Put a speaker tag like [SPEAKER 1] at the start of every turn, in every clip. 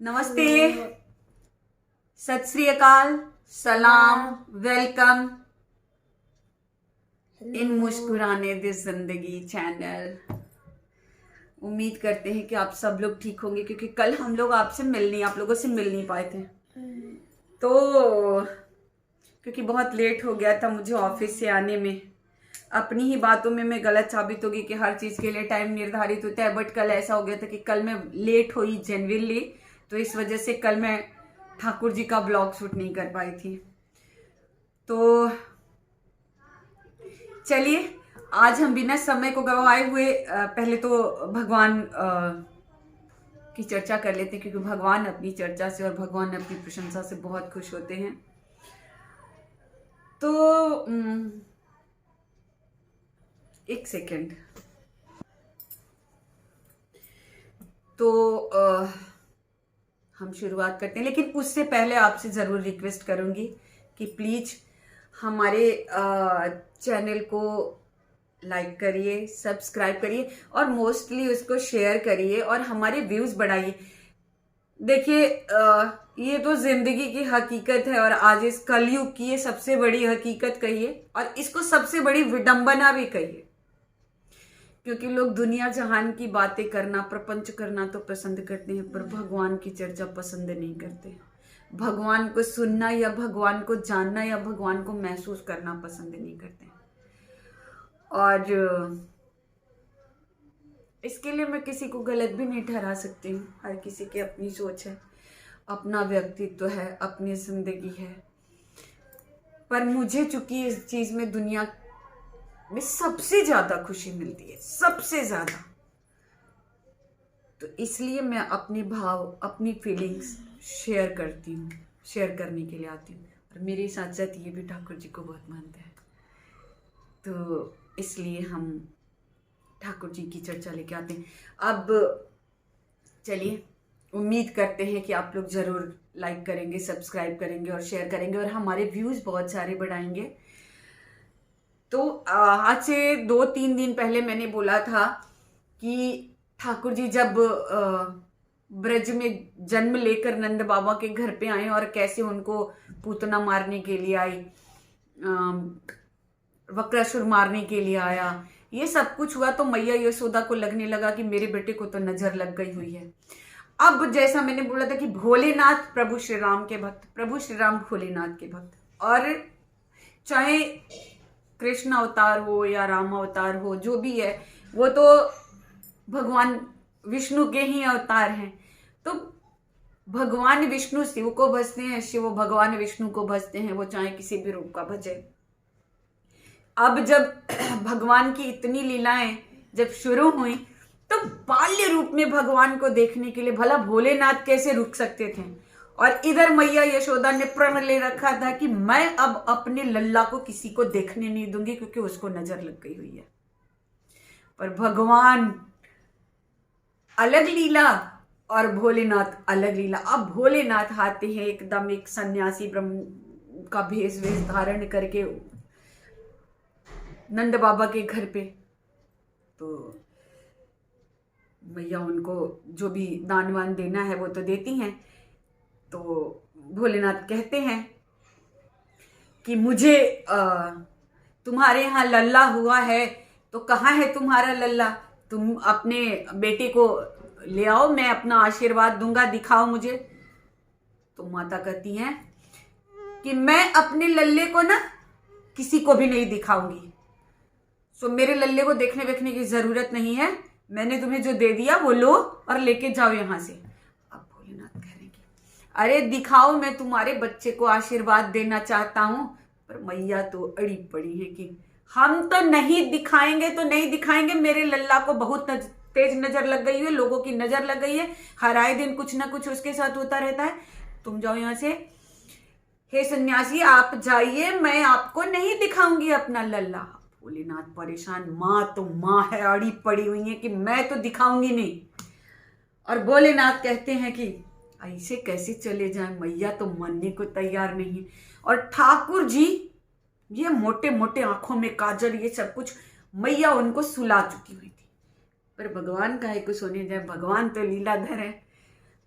[SPEAKER 1] नमस्ते, सत श्री अकाल, सलाम, वेलकम इन मुस्कुराने दे जिंदगी चैनल। उम्मीद करते हैं कि आप सब लोग ठीक होंगे, क्योंकि कल हम लोग आप लोगों से मिल नहीं पाए थे। तो क्योंकि बहुत लेट हो गया था मुझे ऑफिस से आने में। अपनी ही बातों में मैं गलत साबित होगी कि हर चीज़ के लिए टाइम निर्धारित होता है, बट कल ऐसा हो गया था कि कल मैं लेट हुई जेन्युइनली, तो इस वजह से कल मैं ठाकुर जी का ब्लॉग शूट नहीं कर पाई थी। तो चलिए, आज हम बिना समय को गवाए हुए पहले तो भगवान की चर्चा कर लेते हैं, क्योंकि भगवान अपनी चर्चा से और भगवान अपनी प्रशंसा से बहुत खुश होते हैं। तो एक सेकेंड। तो हम शुरुआत करते हैं, लेकिन उससे पहले आपसे ज़रूर रिक्वेस्ट करूंगी कि प्लीज़ हमारे चैनल को लाइक करिए, सब्सक्राइब करिए और मोस्टली उसको शेयर करिए और हमारे व्यूज़ बढ़ाइए। देखिए, ये तो ज़िंदगी की हकीकत है और आज इस कलयुग की ये सबसे बड़ी हकीकत कहिए और इसको सबसे बड़ी विडंबना भी कहिए, क्योंकि लोग दुनिया जहान की बातें करना, प्रपंच करना तो पसंद करते हैं, पर भगवान की चर्चा पसंद नहीं करते। भगवान को सुनना या भगवान को जानना या भगवान को महसूस करना पसंद नहीं करते। और इसके लिए मैं किसी को गलत भी नहीं ठहरा सकती हूँ। हर किसी की अपनी सोच है, अपना व्यक्तित्व है, अपनी जिंदगी है। पर मुझे चूंकि इस चीज में दुनिया में सबसे ज्यादा खुशी मिलती है, सबसे ज्यादा, तो इसलिए मैं अपने भाव, अपनी फीलिंग्स शेयर करती हूँ, शेयर करने के लिए आती हूँ। और मेरे साथ साथ ये भी ठाकुर जी को बहुत मानते हैं, तो इसलिए हम ठाकुर जी की चर्चा लेके आते हैं। अब चलिए, उम्मीद करते हैं कि आप लोग जरूर लाइक करेंगे, सब्सक्राइब करेंगे और शेयर करेंगे और हमारे व्यूज बहुत सारे बढ़ाएंगे। तो आज से 2-3 दिन पहले मैंने बोला था कि ठाकुर जी जब ब्रज में जन्म लेकर नंद बाबा के घर पे आए और कैसे उनको पूतना मारने के लिए आई, वक्रासुर मारने के लिए आया, ये सब कुछ हुआ, तो मैया यशोदा को लगने लगा कि मेरे बेटे को तो नजर लग गई हुई है। अब जैसा मैंने बोला था कि भोलेनाथ प्रभु श्री राम के भक्त, प्रभु श्री राम भोलेनाथ के भक्त, और चाहे कृष्ण अवतार हो या राम अवतार हो, जो भी है वो तो भगवान विष्णु के ही अवतार हैं। तो भगवान विष्णु शिव को भजते हैं, शिव भगवान विष्णु को भजते हैं, वो चाहे किसी भी रूप का भजे। अब जब भगवान की इतनी लीलाएं जब शुरू हुई, तो बाल्य रूप में भगवान को देखने के लिए भला भोलेनाथ कैसे रुक सकते थे। और इधर मैया यशोदा ने प्रण ले रखा था कि मैं अब अपने लल्ला को किसी को देखने नहीं दूंगी, क्योंकि उसको नजर लग गई हुई है। पर भगवान अलग लीला और भोलेनाथ अलग लीला। अब भोलेनाथ आते हैं एकदम एक सन्यासी ब्रह्म का भेष धारण करके नंद बाबा के घर पे। तो मैया उनको जो भी दान वान देना है वो तो देती हैं। तो भोलेनाथ कहते हैं कि मुझे तुम्हारे यहाँ लल्ला हुआ है, तो कहाँ है तुम्हारा लल्ला? तुम अपने बेटे को ले आओ, मैं अपना आशीर्वाद दूंगा, दिखाओ मुझे। तो माता कहती हैं कि मैं अपने लल्ले को ना किसी को भी नहीं दिखाऊंगी, सो मेरे लल्ले को देखने की जरूरत नहीं है, मैंने तुम्हें जो दे दिया वो लो और लेके जाओ यहां से। अब भोलेनाथ कहेंगे अरे दिखाओ, मैं तुम्हारे बच्चे को आशीर्वाद देना चाहता हूं। पर मैया तो अड़ी पड़ी है कि हम तो नहीं दिखाएंगे, तो नहीं दिखाएंगे, मेरे लल्ला को बहुत तेज नजर लग गई है, लोगों की नजर लग गई है, हर आए दिन कुछ ना कुछ उसके साथ होता रहता है, तुम जाओ यहां से। हे सन्यासी आप जाइए, मैं आपको नहीं दिखाऊंगी अपना लल्ला। भोलेनाथ परेशान, माँ तो माँ है, अड़ी पड़ी हुई है कि मैं तो दिखाऊंगी नहीं। और भोलेनाथ कहते हैं कि ऐसे कैसे चले जाएं, मैया तो मानने को तैयार नहीं है। और ठाकुर जी ये मोटे मोटे आंखों में काजल, ये सब कुछ मैया उनको सुला चुकी हुई थी। पर भगवान काहे को सोने जाए, भगवान तो लीलाधर है।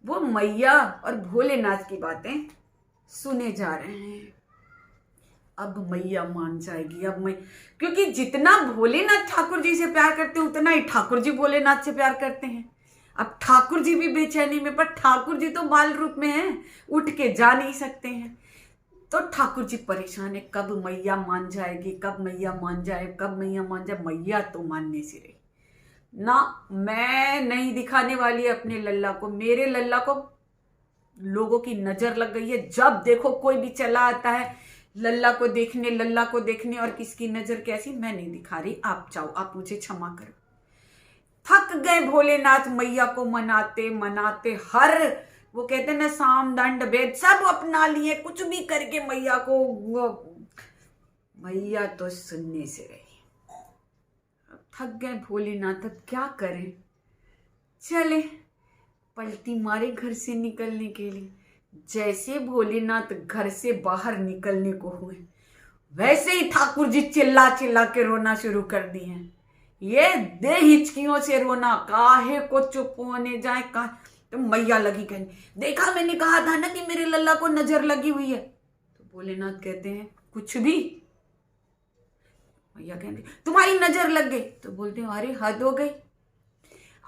[SPEAKER 1] वो मैया और भोलेनाथ की बातें सुने जा रहे हैं। अब मैया मान जाएगी, अब मैं, क्योंकि जितना भोलेनाथ ठाकुर जी से प्यार करते हैं उतना ही ठाकुर जी भोलेनाथ से प्यार करते हैं। अब ठाकुर जी भी बेचैनी में, पर ठाकुर जी तो बाल रूप में हैं, उठ के जा नहीं सकते हैं। तो ठाकुर जी परेशान है, कब मैया मान जाएगी, कब मैया मान जाए, कब मैया मान जाए। मैया तो मानने से रही ना, मैं नहीं दिखाने वाली अपने लल्ला को। मेरे लल्ला को लोगों की नजर लग गई है, जब देखो कोई भी चला आता है लल्ला को देखने, लल्ला को देखने, और किसकी नजर कैसी, मैं नहीं दिखा रही। आप जाओ, आप मुझे क्षमा करो। थक गए भोलेनाथ मैया को मनाते मनाते, हर वो कहते ना साम दंड भेद सब अपना लिए, कुछ भी करके मैया को, मैया तो सुनने से रही। थक गए भोलेनाथ, अब क्या करें। चले पलटी मारे घर से निकलने के लिए। जैसे भोलेनाथ घर से बाहर निकलने को हुए, वैसे ही ठाकुर जी चिल्ला चिल्ला के रोना शुरू कर दिए। ये दे हिचकियों से रोना, काहे को चुप होने जाए, का तो मैया लगी कहने, देखा मैंने कहा था ना कि मेरे लल्ला को नजर लगी हुई है। तो भोलेनाथ कहते हैं कुछ भी। मैया कहते तुम्हारी नजर लग गई। तो बोलते हैं अरे हद हो गई,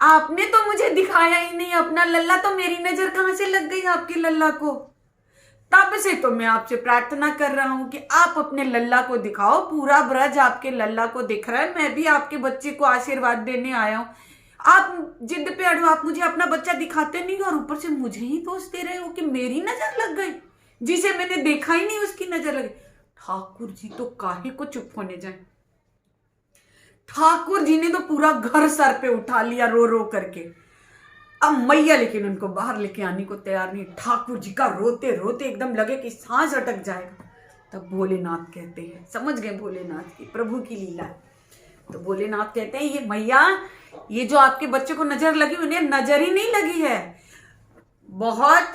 [SPEAKER 1] आपने तो मुझे दिखाया ही नहीं अपना लल्ला, तो मेरी नजर कहां से लग गई आपके लल्ला को। तब से तो मैं आपसे प्रार्थना कर रहा हूं कि आप अपने लल्ला को दिखाओ, पूरा ब्रज आपके लल्ला को दिख रहा है, मैं भी आपके बच्चे को आशीर्वाद देने आया हूं। आप जिद पे अड़ो, आप मुझे अपना बच्चा दिखाते नहीं, और ऊपर से मुझे ही दोष दे रहे हो कि मेरी नजर लग गई, जिसे मैंने देखा ही नहीं उसकी नजर लग गई। ठाकुर जी तो काहे को चुप होने जाए। ठाकुर जी ने तो पूरा घर सर पे उठा लिया रो रो करके। अब मैया लेकिन उनको बाहर लेके आने को तैयार नहीं। ठाकुर जी का रोते रोते एकदम लगे कि सांस अटक जाएगा। तब भोलेनाथ कहते हैं, समझ गए भोलेनाथ की प्रभु की लीला। तो भोलेनाथ कहते हैं ये मैया, ये जो आपके बच्चे को नजर लगी, उन्हें नजर ही नहीं लगी है, बहुत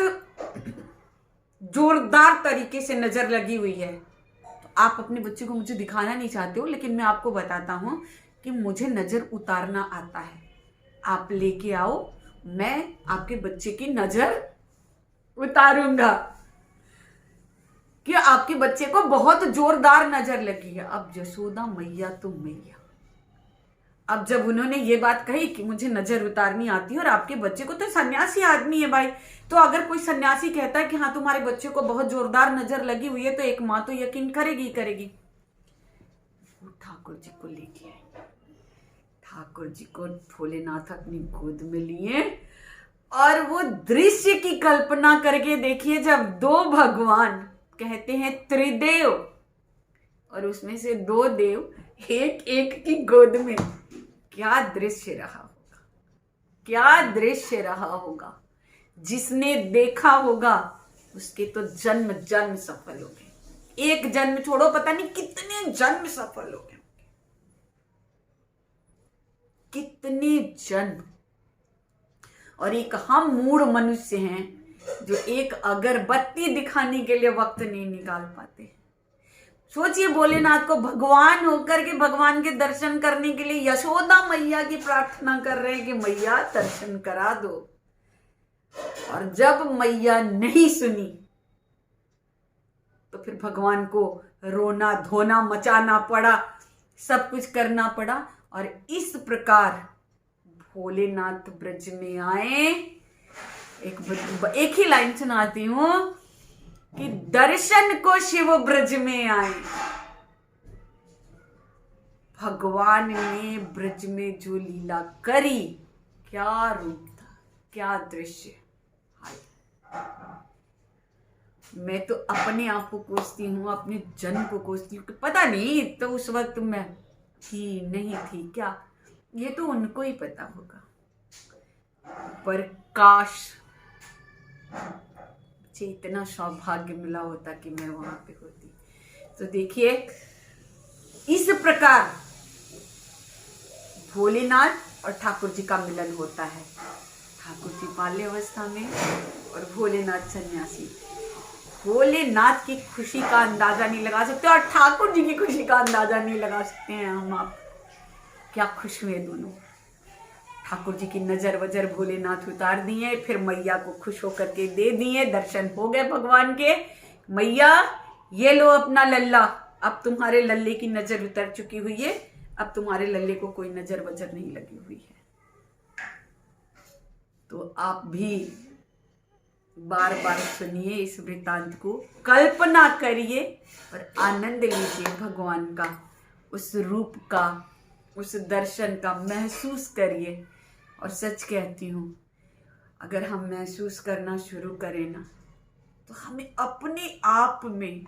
[SPEAKER 1] जोरदार तरीके से नजर लगी हुई है। तो आप अपने बच्चे को मुझे दिखाना नहीं चाहते हो, लेकिन मैं आपको बताता हूं कि मुझे नजर उतारना आता है। आप लेके आओ, मैं आपके बच्चे की नजर उतारूंगा कि आपके बच्चे को बहुत जोरदार नजर लगी है। अब यशोदा मैया तो मैया, अब जब उन्होंने ये बात कही कि मुझे नजर उतारनी आती है, और आपके बच्चे को, तो सन्यासी आदमी है भाई, तो अगर कोई सन्यासी कहता है कि हाँ तुम्हारे बच्चे को बहुत जोरदार नजर लगी हुई है, तो एक माँ तो यकीन करेगी करेगी। वो ठाकुर जी को लेके आई। ठाकुर जी को भोलेनाथ अपनी गोद में लिए, और वो दृश्य की कल्पना करके देखिए, जब दो भगवान, कहते हैं त्रिदेव, और उसमें से दो देव एक एक की गोद में, क्या दृश्य रहा होगा, क्या दृश्य रहा होगा। जिसने देखा होगा उसके तो जन्म जन्म सफल हो गए। एक जन्म छोड़ो, पता नहीं कितने जन्म सफल हो गए, कितने जन्म। और एक हम मूढ़ मनुष्य हैं जो एक अगरबत्ती दिखाने के लिए वक्त नहीं निकाल पाते। सोचिए, भोलेनाथ को भगवान होकर के भगवान के दर्शन करने के लिए यशोदा मैया की प्रार्थना कर रहे हैं कि मैया दर्शन करा दो। और जब मैया नहीं सुनी तो फिर भगवान को रोना धोना मचाना पड़ा, सब कुछ करना पड़ा। और इस प्रकार भोलेनाथ ब्रज में आए। एक ही लाइन सुनाती हूं कि दर्शन को शिव ब्रज में आए। भगवान ने ब्रज में जो लीला करी, क्या रूप था, क्या दृश्य। मैं तो अपने आप को कोसती हूँ, अपने जन्म को कोसती हूँ कि पता नहीं तो उस वक्त मैं थी नहीं थी, क्या ये तो उनको ही पता होगा। पर काश मुझे इतना सौभाग्य मिला होता कि मैं वहां पे होती। तो देखिए, इस प्रकार भोलेनाथ और ठाकुर जी का मिलन होता है। ठाकुर जी बाल्य अवस्था में और भोलेनाथ सन्यासी। भोलेनाथ की खुशी का अंदाजा नहीं लगा सकते और ठाकुर जी की खुशी का अंदाजा नहीं लगा सकते हैं हम आप। क्या खुश हुए दोनों। ठाकुर जी की नजर वजर भोलेनाथ उतार दिए, फिर मैया को खुश होकर के दे दिए, दर्शन हो गए भगवान के। मैया ये लो अपना लल्ला, अब तुम्हारे लल्ले की नजर उतर चुकी हुई है, अब तुम्हारे लल्ले को कोई नजर वजर नहीं लगी हुई है। तो आप भी बार बार सुनिए इस वृतांत को, कल्पना करिए और आनंद लीजिए भगवान का, उस रूप का, उस दर्शन का महसूस करिए। और सच कहती हूँ, अगर हम महसूस करना शुरू करें ना, तो हमें अपने आप में,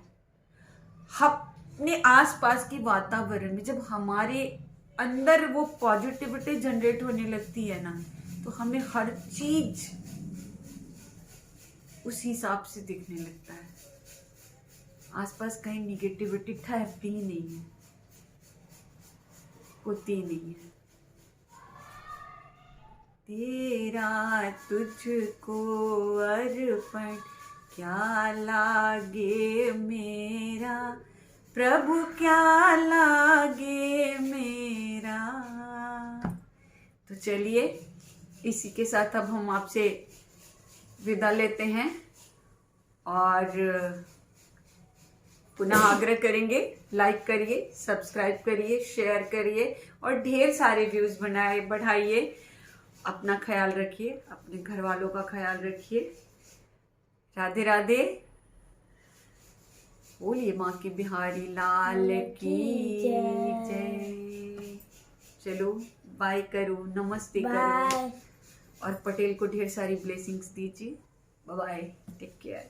[SPEAKER 1] अपने आसपास के वातावरण में, जब हमारे अंदर वो पॉजिटिविटी जनरेट होने लगती है ना, तो हमें हर चीज उस हिसाब से दिखने लगता है। आसपास कहीं निगेटिविटी ठहरती ही नहीं है, होती ही नहीं है। तेरा तुझको अर्पण क्या लागे मेरा प्रभु, क्या लागे मेरा। तो चलिए, इसी के साथ अब हम आपसे विदा लेते हैं और पुनः आग्रह करेंगे, लाइक करिए, सब्सक्राइब करिए, शेयर करिए और ढेर सारे व्यूज बढ़ाइए। अपना ख्याल रखिए, अपने घर वालों का ख्याल रखिए। राधे राधे। बोलिए माँ की बिहारी लाल की जय। चलो बाय करो, नमस्ते करो और पटेल को ढेर सारी ब्लेसिंग्स दीजिए। Bye bye, take care.